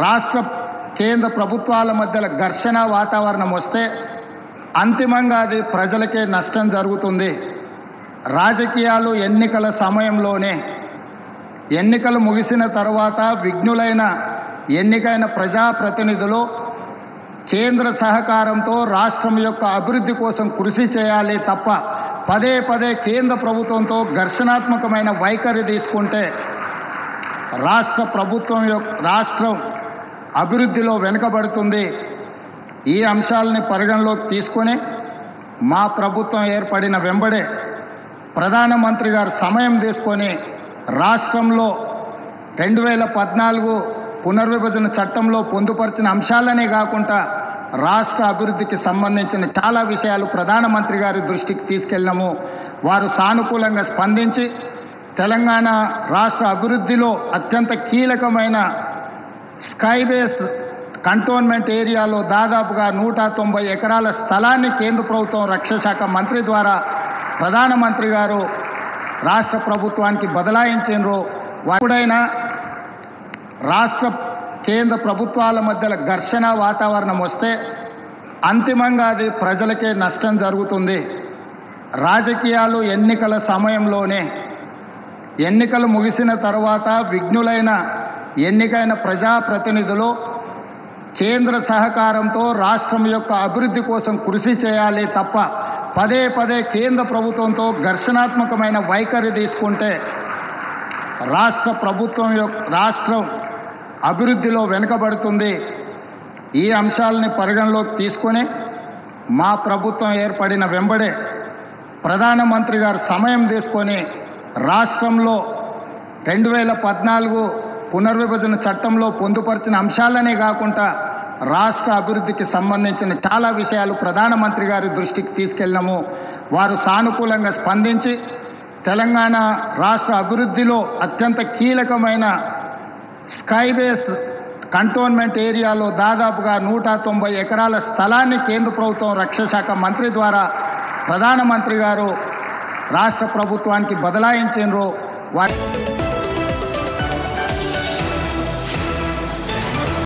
రాష్ట్ర కేంద్ర ప్రభుత్వాల మధ్యలో ఘర్షణ వాతావరణం వస్తే అంతిమంగా అది ప్రజలకే నష్టం జరుగుతుంది. రాజకీయాలు ఎన్నికల సమయంలోనే, ఎన్నికలు ముగిసిన తర్వాత విఘ్నులైన ఎన్నికైన ప్రజాప్రతినిధులు కేంద్ర సహకారంతో రాష్ట్రం యొక్క అభివృద్ధి కోసం కృషి చేయాలి తప్ప పదే పదే కేంద్ర ప్రభుత్వంతో ఘర్షణాత్మకమైన వైఖరి తీసుకుంటే రాష్ట్రం అభివృద్ధిలో వెనుకబడుతుంది. ఈ అంశాలని పరిగణలోకి తీసుకొని మా ప్రభుత్వం ఏర్పడిన వెంబడే ప్రధానమంత్రి గారు సమయం తీసుకొని రాష్ట్రంలో 2014 పునర్విభజన చట్టంలో పొందుపరిచిన అంశాలనే కాకుండా రాష్ట్ర అభివృద్ధికి సంబంధించిన చాలా విషయాలు ప్రధానమంత్రి గారి దృష్టికి తీసుకెళ్ళినాము. వారు సానుకూలంగా స్పందించి తెలంగాణ రాష్ట్ర అభివృద్ధిలో అత్యంత కీలకమైన స్కైబేస్ కంటోన్మెంట్ ఏరియాలో దాదాపుగా 190 ఎకరాల స్థలాన్ని కేంద్ర ప్రభుత్వం రక్షణ శాఖ మంత్రి ద్వారా ప్రధానమంత్రి గారు రాష్ట్ర ప్రభుత్వానికి బదలాయించారు. ఎప్పుడైనా రాష్ట్ర కేంద్ర ప్రభుత్వాల మధ్యలో ఘర్షణ వాతావరణం వస్తే అంతిమంగా అది ప్రజలకే నష్టం జరుగుతుంది. రాజకీయాలు ఎన్నికల సమయంలోనే, ఎన్నికలు ముగిసిన తర్వాత విఘ్నులైన ఎన్నికైన ప్రజాప్రతినిధులు కేంద్ర సహకారంతో రాష్ట్రం యొక్క అభివృద్ధి కోసం కృషి చేయాలి తప్ప పదే పదే కేంద్ర ప్రభుత్వంతో ఘర్షణాత్మకమైన వైఖరి తీసుకుంటే రాష్ట్రం అభివృద్ధిలో వెనుకబడుతుంది. ఈ అంశాలని పరిగణలోకి తీసుకొని మా ప్రభుత్వం ఏర్పడిన వెంబడే ప్రధానమంత్రి గారు సమయం తీసుకొని రాష్ట్రంలో 2014 పునర్విభజన చట్టంలో పొందుపరిచిన అంశాలనే కాకుండా రాష్ట్ర అభివృద్ధికి సంబంధించిన చాలా విషయాలు ప్రధానమంత్రి గారి దృష్టికి తీసుకెళ్ళినాము. వారు సానుకూలంగా స్పందించి తెలంగాణ రాష్ట్ర అభివృద్ధిలో అత్యంత కీలకమైన స్కైబేస్ కంటోన్మెంట్ ఏరియాలో దాదాపుగా 190 ఎకరాల స్థలాన్ని కేంద్ర ప్రభుత్వం రక్షణ శాఖ మంత్రి ద్వారా ప్రధానమంత్రి గారు రాష్ట్ర ప్రభుత్వానికి బదలాయించారు.